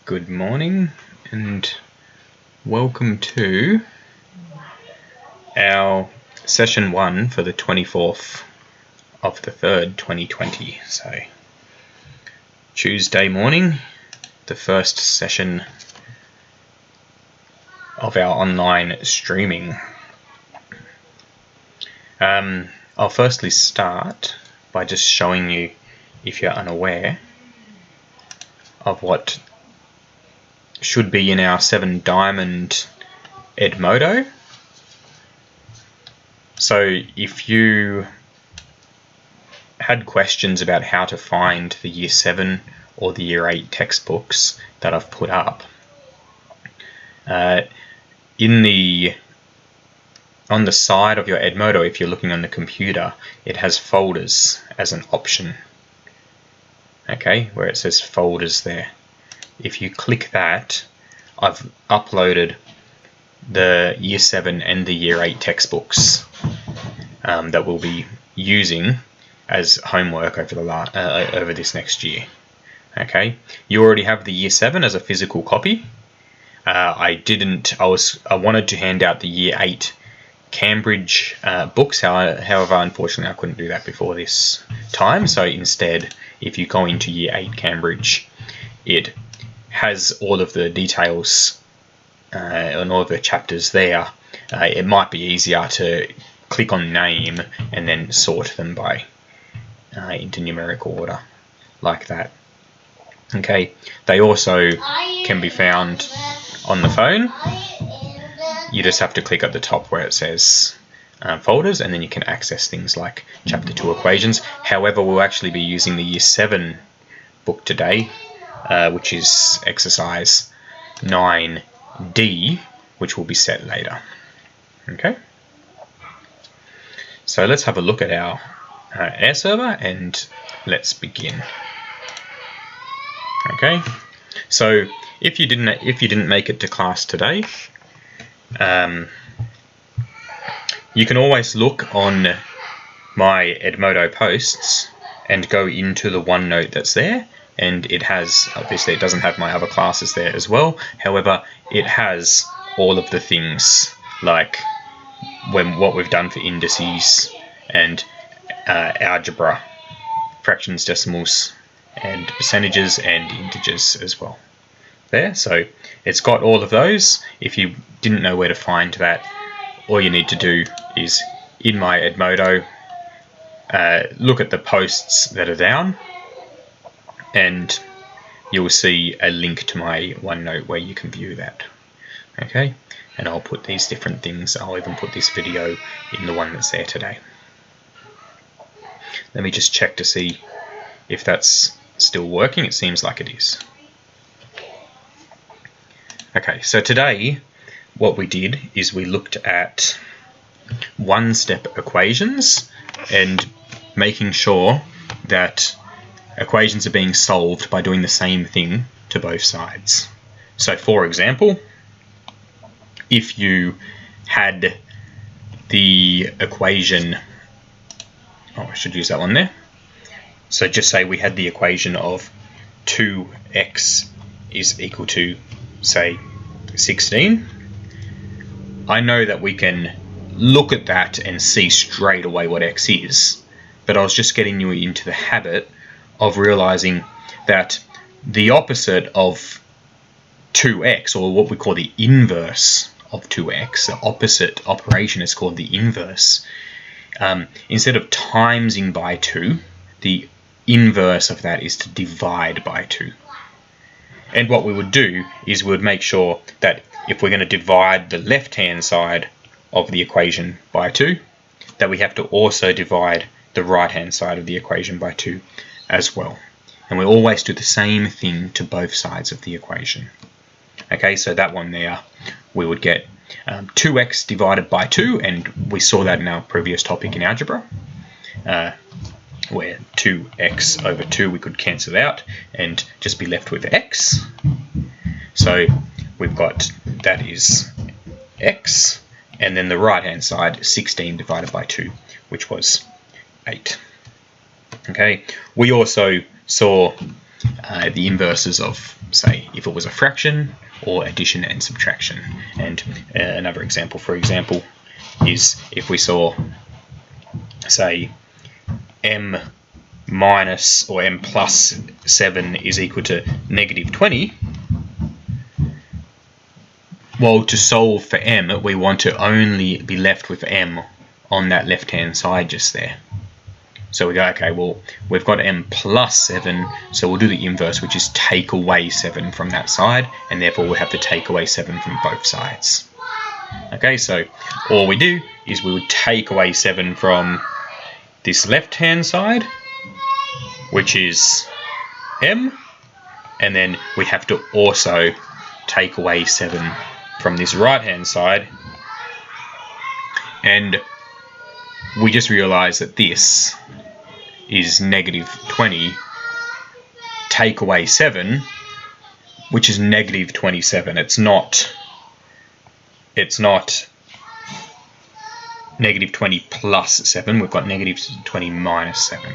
Good morning and welcome to our session 1 for the 24th of the 3rd 2020. So Tuesday morning, the first session of our online streaming. I'll firstly start by just showing you, if you're unaware, of what should be in our 7 Diamond Edmodo. So if you had questions about how to find the Year 7 or the Year 8 textbooks that I've put up, on the side of your Edmodo, if you're looking on the computer, it has folders as an option. Okay, where it says folders there. If you click that, I've uploaded the Year 7 and the Year 8 textbooks that we'll be using as homework over this next year. Okay, you already have the Year 7 as a physical copy. I wanted to hand out the Year 8 Cambridge books, however, unfortunately, I couldn't do that before this time. So instead, if you go into Year 8 Cambridge, it has all of the details and all of the chapters there. It might be easier to click on name and then sort them by into numerical order like that. Okay, they also can be found on the phone. You just have to click at the top where it says folders, and then you can access things like Chapter 2 equations. However, we'll actually be using the Year 7 book today, which is exercise 9D, which will be set later. Okay, so let's have a look at our air server and let's begin. Okay, so if you didn't make it to class today, you can always look on my Edmodo posts and go into the OneNote that's there, and it has, obviously it doesn't have my other classes there as well, however it has all of the things like what we've done for indices and algebra, fractions, decimals and percentages and integers as well there. So it's got all of those. If you didn't know where to find that, all you need to do is in my Edmodo, look at the posts that are down, and you'll see a link to my OneNote where you can view that. Okay, and I'll put these different things, I'll even put this video in the one that's there today. Let me just check to see if that's still working. It seems like it is. Okay, so today what we did is we looked at one-step equations and making sure that equations are being solved by doing the same thing to both sides. So for example, if you had the equation, I should use that one there. So just say we had the equation of 2x is equal to, say, 16. I know that we can look at that and see straight away what x is, but I was just getting you into the habit of realizing that the opposite of 2x, or what we call the inverse of 2x, the opposite operation is called the inverse. Instead of timesing by 2, the inverse of that is to divide by 2. And what we would do is we would make sure that if we're going to divide the left-hand side of the equation by 2, that we have to also divide the right-hand side of the equation by 2 as well. And we always do the same thing to both sides of the equation. Okay, so that one there, we would get 2x divided by 2, and we saw that in our previous topic in algebra, where 2x over 2 we could cancel out and just be left with x. So we've got, that is x, and then the right hand side 16 divided by 2, which was 8. Okay, we also saw the inverses of, say, if it was a fraction or addition and subtraction. And another example, for example, is if we saw, say, m minus or m plus 7 is equal to negative 20. Well, to solve for m, we want to only be left with m on that left-hand side just there. So we go, okay, well, we've got m plus 7, so we'll do the inverse, which is take away 7 from that side, and therefore we'll have to take away 7 from both sides. Okay, so all we do is we would take away 7 from this left-hand side, which is m, and then we have to also take away 7 from this right-hand side, and we just realize that this is negative 20 take away 7, which is negative 27. It's not negative 20 plus 7. We've got negative 20 minus 7.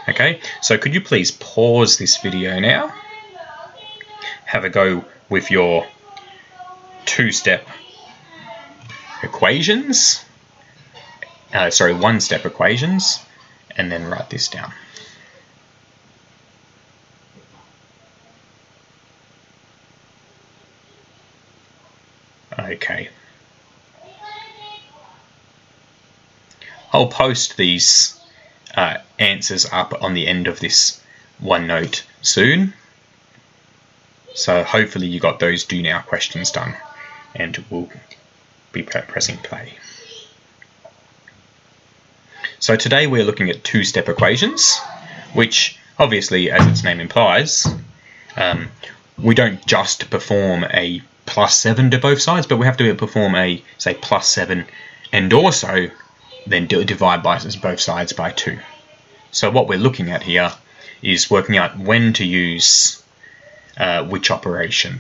Okay, so could you please pause this video now, have a go with your two-step equations, one-step equations, and then write this down. Okay. I'll post these answers up on the end of this OneNote soon. So hopefully you got those do now questions done, and we'll be pressing play. So today we're looking at two-step equations, which obviously, as its name implies, we don't just perform a plus 7 to both sides, but we have to perform a, say, plus 7 and also then divide by both sides by 2. So what we're looking at here is working out when to use which operation.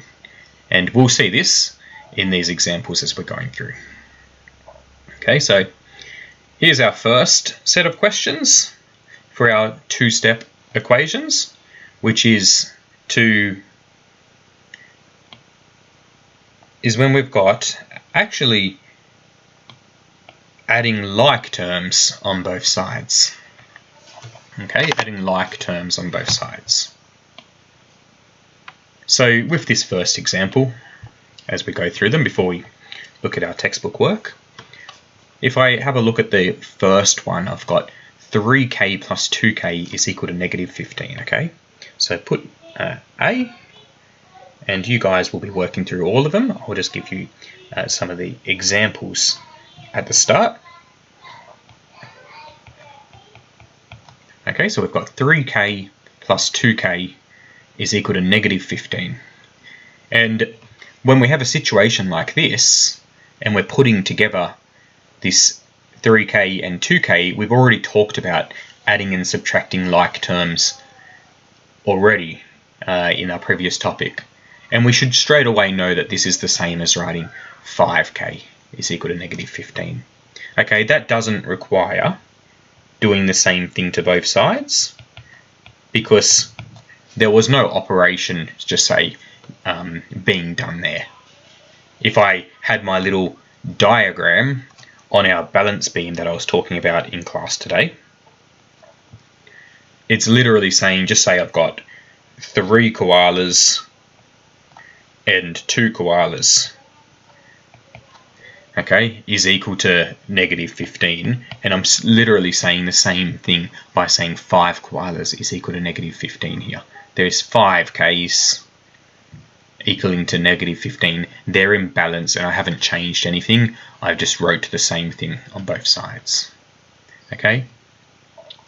And we'll see this in these examples as we're going through. Okay, so here's our first set of questions for our two-step equations, which is when we've got actually adding like terms on both sides. Okay, adding like terms on both sides. So with this first example, as we go through them before we look at our textbook work, if I have a look at the first one, I've got 3k plus 2k is equal to negative 15, okay? So put A, and you guys will be working through all of them. I'll just give you some of the examples at the start. Okay, so we've got 3k plus 2k is equal to negative 15. And when we have a situation like this, and we're putting together this 3k and 2k, we've already talked about adding and subtracting like terms already in our previous topic. And we should straight away know that this is the same as writing 5k is equal to negative 15. Okay, that doesn't require doing the same thing to both sides, because there was no operation, just say, being done there. If I had my little diagram on our balance beam that I was talking about in class today, it's literally saying, just say I've got 3 koalas and 2 koalas, okay, is equal to negative 15, and I'm literally saying the same thing by saying 5 koalas is equal to negative 15 here. There's 5 k's equaling to negative 15. They're in balance, and I haven't changed anything. I've just wrote the same thing on both sides. Okay,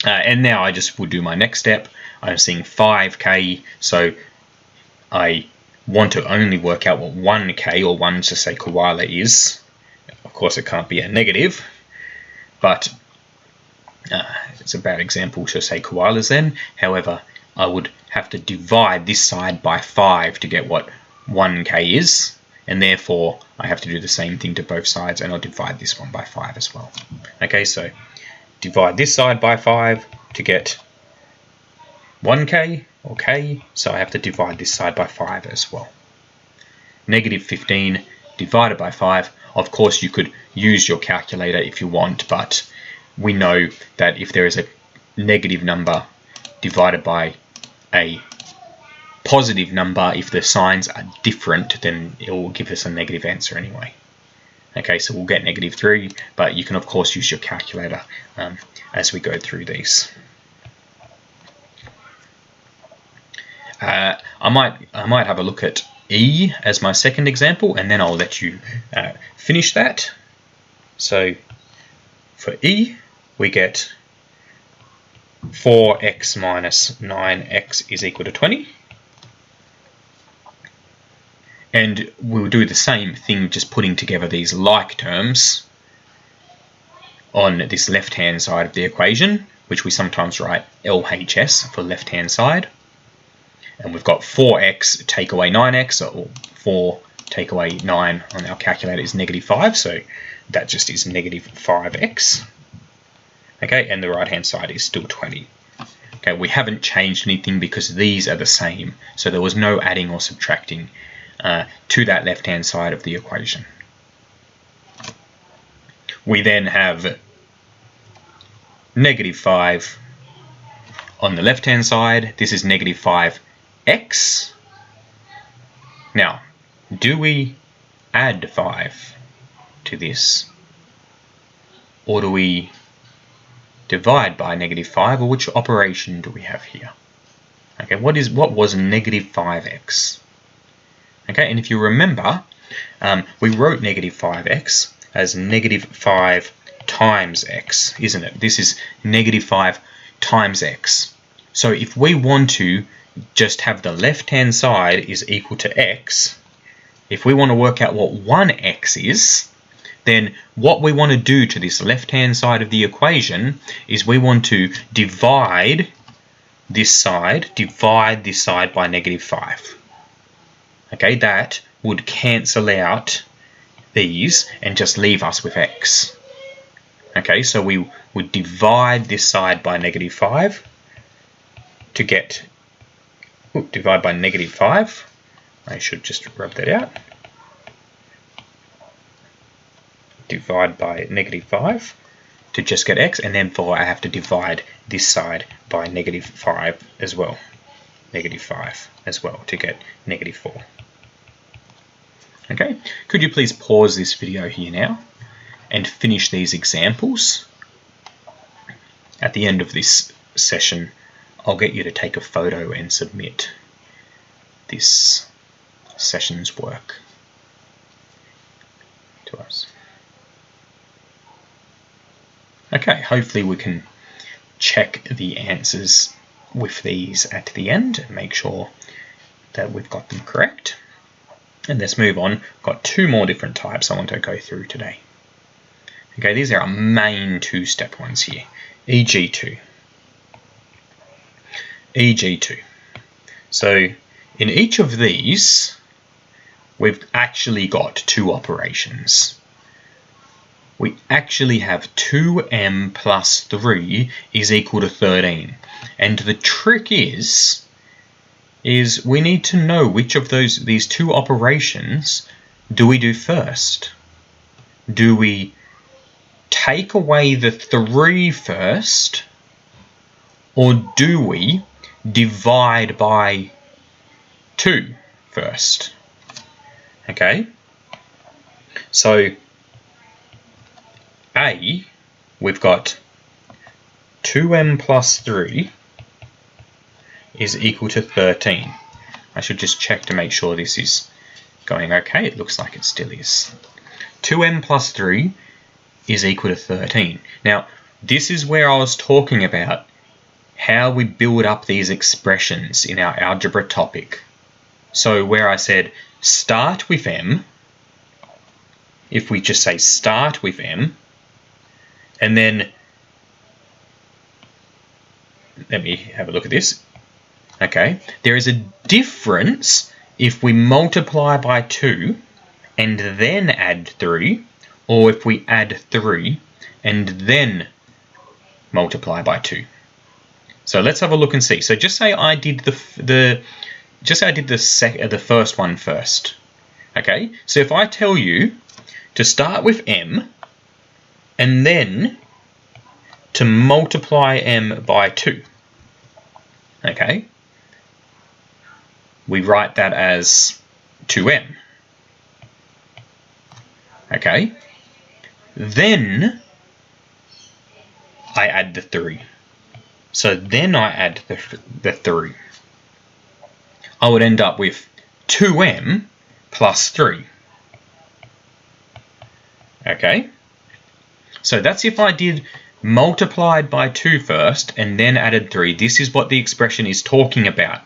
and now I just will do my next step. I'm seeing 5k, so I want to only work out what 1k, or 1 to say koala, is. Of course, it can't be a negative, but it's a bad example to say koalas then. However, I would have to divide this side by 5 to get what 1k is, and therefore I have to do the same thing to both sides, and I'll divide this one by 5 as well. Okay, so divide this side by 5 to get 1k or k, so I have to divide this side by 5 as well. Negative 15 divided by 5. Of course, you could use your calculator if you want, but we know that if there is a negative number divided by a positive number, if the signs are different, then it will give us a negative answer anyway. Okay, so we'll get negative 3, but you can of course use your calculator as we go through these. I might have a look at E as my second example, and then I'll let you finish that. So for E, we get 4x minus 9x is equal to 20. And we'll do the same thing, just putting together these like terms on this left-hand side of the equation, which we sometimes write LHS for left-hand side. And we've got 4x take away 9x, or 4 take away 9 on our calculator is negative 5, so that just is negative 5x. Okay, and the right-hand side is still 20. Okay, we haven't changed anything because these are the same, so there was no adding or subtracting to that left-hand side of the equation. We then have negative 5 on the left-hand side. This is negative 5x. Now, do we add 5 to this, or do we divide by negative 5, or which operation do we have here? Okay, what was negative 5x? Okay, and if you remember, we wrote negative 5x as negative 5 times x, isn't it? This is negative 5 times x. So if we want to just have the left-hand side is equal to x, if we want to work out what 1x is, then what we want to do to this left-hand side of the equation is we want to divide this side by negative 5. Okay, that would cancel out these and just leave us with x. Okay, so we would divide this side by negative 5 to get, divide by negative 5. I should just rub that out. Divide by negative 5 to just get x, and then I have to divide this side by negative 5 as well. Negative 5 as well to get negative 4. Okay, could you please pause this video here now and finish these examples? At the end of this session, I'll get you to take a photo and submit this session's work to us. Okay, hopefully we can check the answers with these at the end and make sure that we've got them correct. And let's move on. I've got 2 more different types I want to go through today. Okay, these are our main 2-step ones here. EG2. EG2. So in each of these, we've actually got 2 operations. We actually have 2m plus 3 is equal to 13. And the trick is we need to know which of these 2 operations do we do first. Do we take away the 3 first, or do we divide by 2 first? Okay, so A, we've got 2m plus 3 is equal to 13. I should just check to make sure this is going okay. It looks like it still is. 2m plus 3 is equal to 13. Now, this is where I was talking about how we build up these expressions in our algebra topic. So where I said start with m, if we just say start with m, and then let me have a look at this. Okay, there is a difference if we multiply by 2 and then add 3, or if we add 3 and then multiply by 2. So let's have a look and see. So just say I did the first one first. Okay, so if I tell you to start with m and then to multiply m by 2, okay, we write that as 2m. Okay, then I add the 3. So then I add the 3. I would end up with 2m plus 3. Okay, so that's if I did multiplied by 2 first and then added 3. This is what the expression is talking about.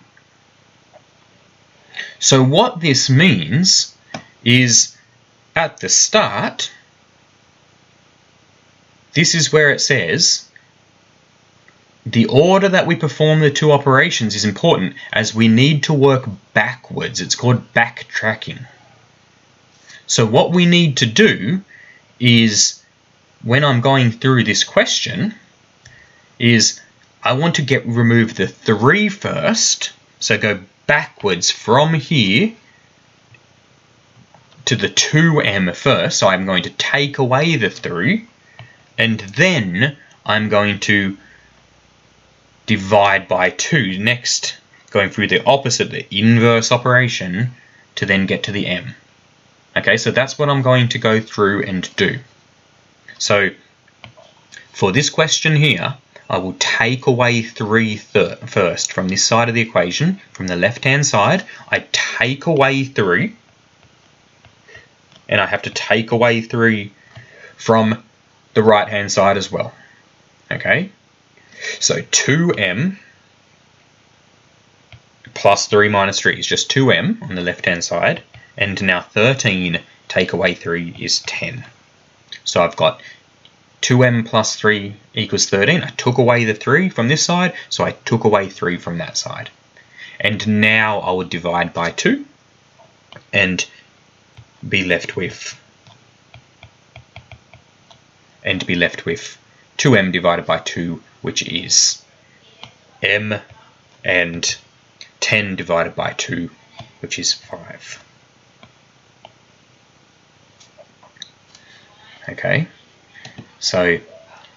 So what this means is at the start, this is where it says the order that we perform the two operations is important as we need to work backwards. It's called backtracking. So what we need to do is, when I'm going through this question, is I want to remove the 3 first. So go backwards from here to the 2m first. So I'm going to take away the 3. And then I'm going to divide by 2 next, going through the opposite, the inverse operation, to then get to the m. Okay, so that's what I'm going to go through and do. So for this question here, I will take away 3 first from this side of the equation. From the left-hand side, I take away 3, and I have to take away 3 from the right-hand side as well. Okay, so 2m plus 3 minus 3 is just 2m on the left-hand side, and now 13 take away 3 is 10. So I've got 2m plus 3 equals 13. I took away the 3 from this side, so I took away 3 from that side. And now I would divide by 2 and be left with 2m divided by 2, which is m, and 10 divided by 2, which is 5. Okay, so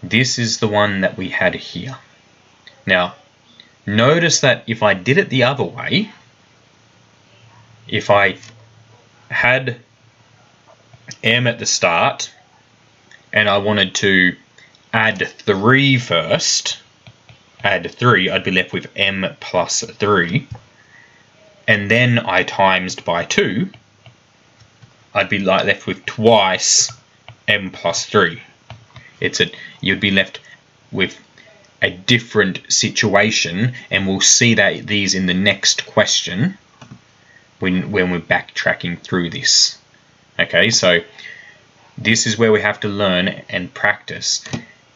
this is the one that we had here. Now, notice that if I did it the other way, if I had m at the start and I wanted to add 3 first, I'd be left with m plus 3, and then I timesed by 2, I'd be left with twice m plus 3. You'd be left with a different situation, and we'll see that these in the next question when we're backtracking through this. Okay, so this is where we have to learn and practice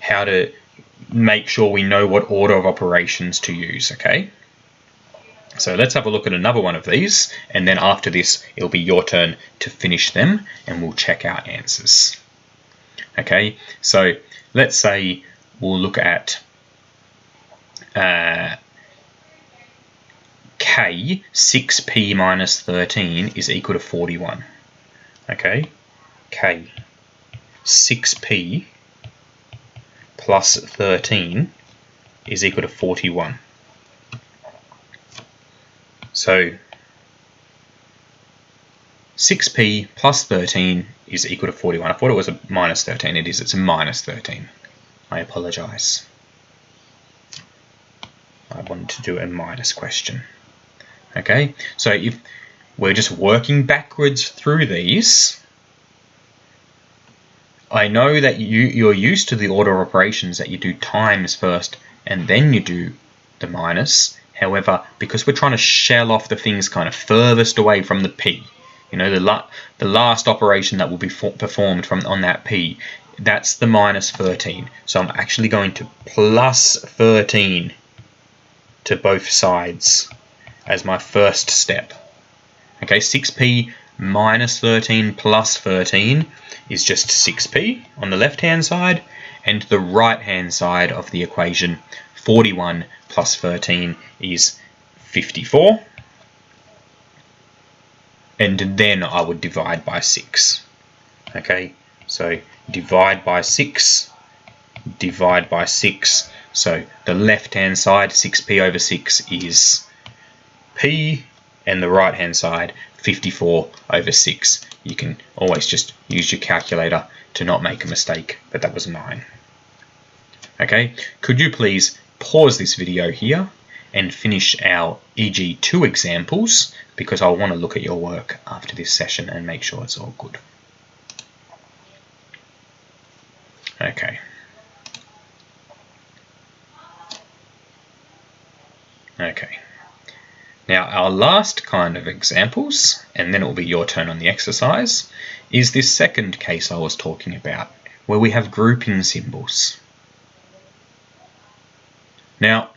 how to make sure we know what order of operations to use. Okay, so let's have a look at another one of these, and then after this it'll be your turn to finish them and we'll check our answers. Okay, so let's say we'll look at k, 6p minus 13 is equal to 41. Okay, k, 6p plus 13 is equal to 41. So 6p plus 13 is equal to 41. I thought it was a minus 13. It is. It's a minus 13. I apologise. I wanted to do a minus question. Okay, so if we're just working backwards through these, I know that you're used to the order of operations that you do times first and then you do the minus. However, because we're trying to shell off the things kind of furthest away from the p, you know, the last operation that will be performed on that p, that's the minus 13. So I'm actually going to plus 13 to both sides as my first step. Okay, 6p minus 13 plus 13 is just 6p on the left-hand side, and the right-hand side of the equation, 41 plus 13 is 54. And then I would divide by 6. Okay, so divide by 6, divide by 6. So the left-hand side, 6p over 6 is p, and the right-hand side, 54 over 6. You can always just use your calculator to not make a mistake, but that was 9. Okay, could you please pause this video here and finish our EG2 examples, because I'll want to look at your work after this session and make sure it's all good. Okay. Okay. Now our last kind of examples, and then it will be your turn on the exercise, is this second case I was talking about, where we have grouping symbols. Now,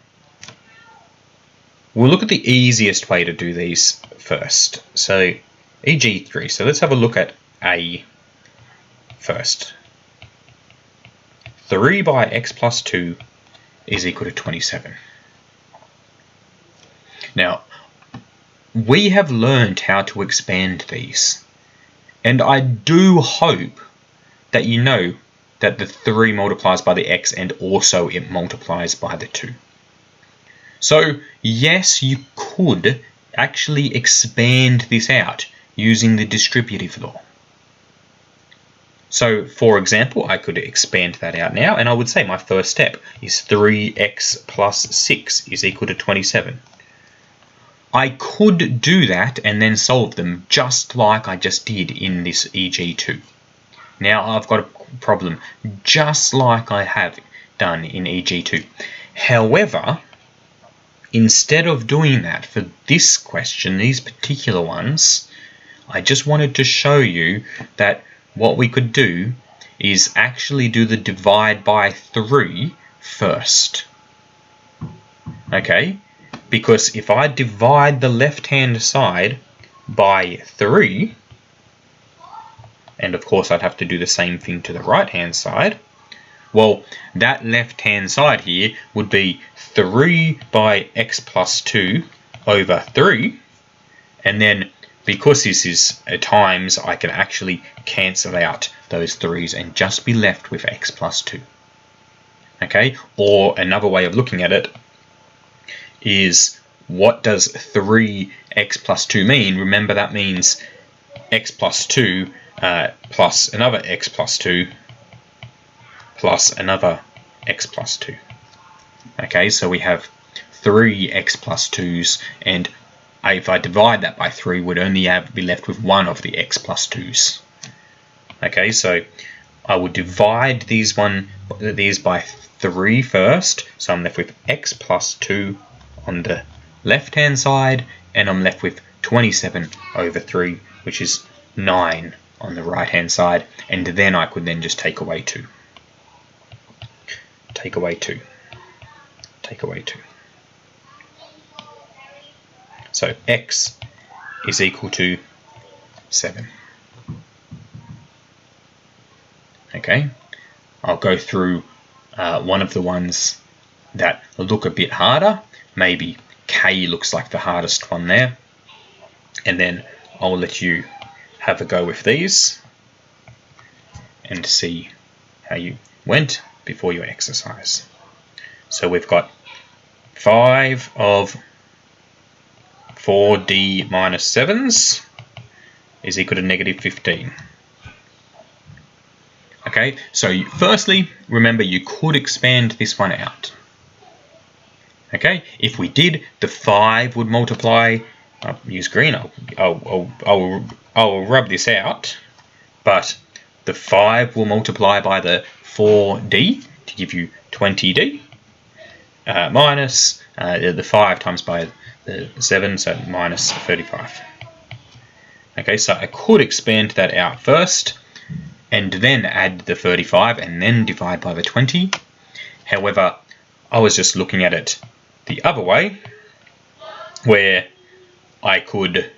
we'll look at the easiest way to do these first. So, EG3. So let's have a look at A first. 3 by x plus 2 is equal to 27. Now, we have learned how to expand these. And I do hope that you know that the 3 multiplies by the x and also it multiplies by the 2. So, yes, you could actually expand this out using the distributive law. So, for example, I could expand that out now, and I would say my first step is 3x plus 6 is equal to 27. I could do that and then solve them just like I just did in this EG2. Now I've got a problem just like I have done in EG2. However, instead of doing that for this question, these particular ones, I just wanted to show you that what we could do is actually do the divide by 3 first. Okay? Because if I divide the left-hand side by 3, and of course I'd have to do the same thing to the right-hand side, well, that left-hand side here would be 3 by x plus 2 over 3, and then because this is a times, I can actually cancel out those 3's and just be left with x plus 2. Okay, or another way of looking at it is, what does 3x plus 2 mean? Remember, that means x plus 2 plus another x plus 2 plus another x plus 2. Okay, so we have 3x plus 2's, and if I divide that by 3, would only be left with one of the x plus 2's. Okay, so I would divide these by 3 first, so I'm left with x plus 2 on the left-hand side, and I'm left with 27 over 3, which is 9 on the right-hand side, and then I could then just take away 2. Take away 2. Take away 2. So x is equal to 7. Okay, I'll go through one of the ones that look a bit harder. Maybe K looks like the hardest one there. And then I'll let you have a go with these and see how you went before your exercise. So we've got 5 of 4d minus 7's is equal to negative 15. Okay, so firstly, remember you could expand this one out. Okay, if we did, the 5 would multiply. I'll use green. I'll rub this out, but the 5 will multiply by the 4d to give you 20d minus the 5 times by the 7, so minus 35. Okay, so I could expand that out first and then add the 35 and then divide by the 20. However, I was just looking at it the other way, where I could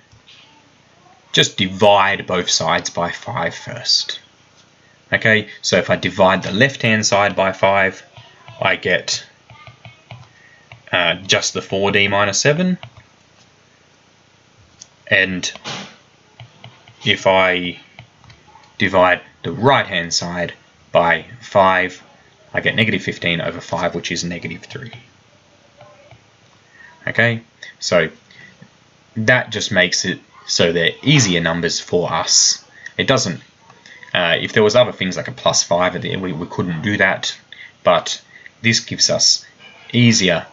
just divide both sides by 5 first. Okay, so if I divide the left-hand side by 5, I get just the 4d minus 7. And if I divide the right-hand side by 5, I get negative 15 over 5, which is negative 3. Okay, so that just makes it so they're easier numbers for us. It doesn't, if there was other things like a plus 5 there, we couldn't do that, but this gives us easier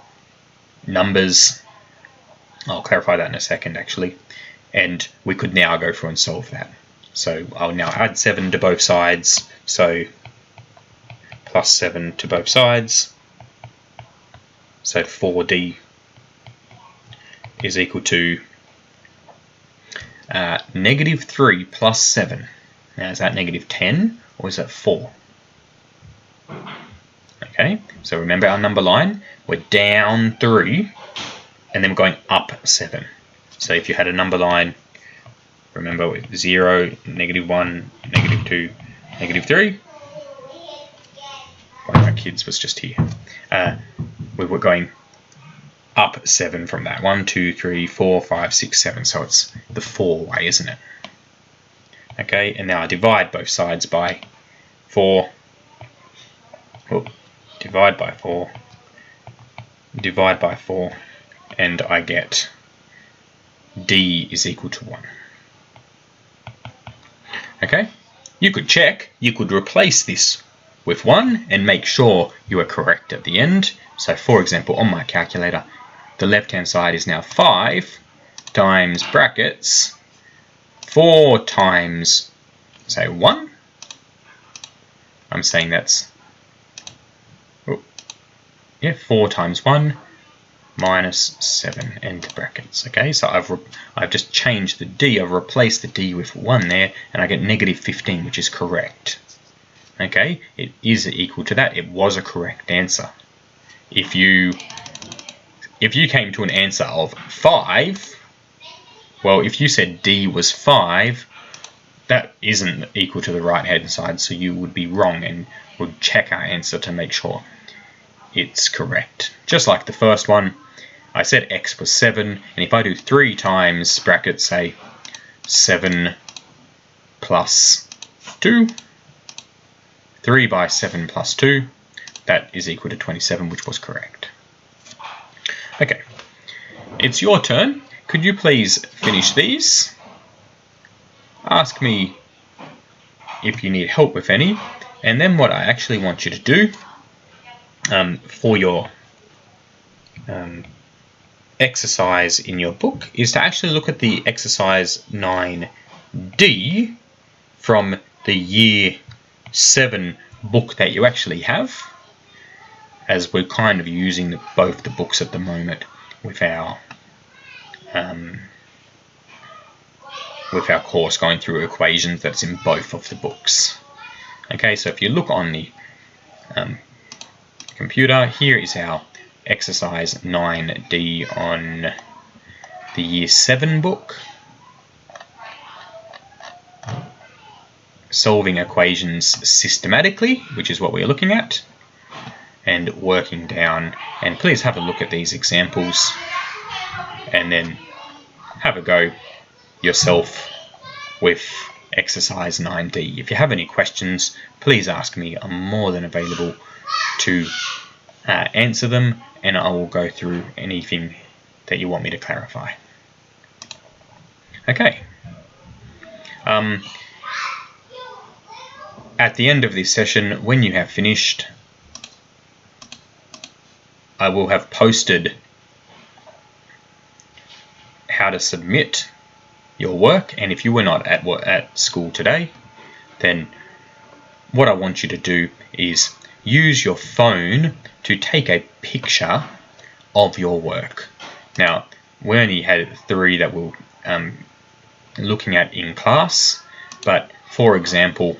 numbers. I'll clarify that in a second actually, and we could now go through and solve that. So I'll now add 7 to both sides, so plus 7 to both sides, so 4d is equal to negative 3 plus 7. Now is that negative 10 or is that 4? Okay, so remember our number line, we're down 3 and then we're going up 7. So if you had a number line, remember with 0, negative 1, negative 2, negative 3. One of our kids was just here. We were going up 7 from that. 1, 2, 3, 4, 5, 6, 7. So it's the 4 way, isn't it? Okay, and now I divide both sides by 4. Oh, divide by 4. Divide by 4. And I get d is equal to 1. Okay, you could check, you could replace this with 1 and make sure you are correct at the end. So for example, on my calculator, the left hand side is now 5 times brackets 4 times, say 1. I'm saying that's, 4 times 1 minus 7 end brackets. Okay, so I've just changed the d, I've replaced the d with 1 there, and I get negative 15, which is correct. Okay, it is equal to that. It was a correct answer. If you came to an answer of 5, well, if you said d was 5, that isn't equal to the right hand side, so you would be wrong and would check our answer to make sure it's correct. Just like the first one, I said x was 7, and if I do 3 times brackets, say 7 plus 2, 3 by 7 plus 2, that is equal to 27, which was correct. Okay, it's your turn. Could you please finish these? Ask me if you need help with any, and then what I actually want you to do for your exercise in your book is to actually look at the exercise 9D from the year 7 book that you actually have, as we're kind of using both the books at the moment with our course, going through equations that's in both of the books. Okay, so if you look on the computer, here is our exercise 9D on the year 7 book. Solving equations systematically, which is what we're looking at, and working down. And please have a look at these examples and then have a go yourself with exercise 9D. If you have any questions, please ask me. I'm more than available to answer them, and I will go through anything that you want me to clarify. Okay. At the end of this session, when you have finished, I will have posted how to submit your work, and if you were not at school today, then what I want you to do is use your phone to take a picture of your work. Now, we only had 3 that we're looking at in class, but for example,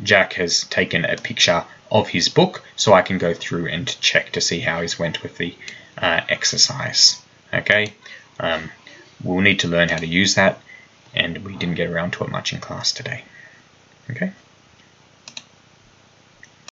Jack has taken a picture of his book, so I can go through and check to see how he's went with the exercise. Okay, we'll need to learn how to use that, and we didn't get around to it much in class today. Okay.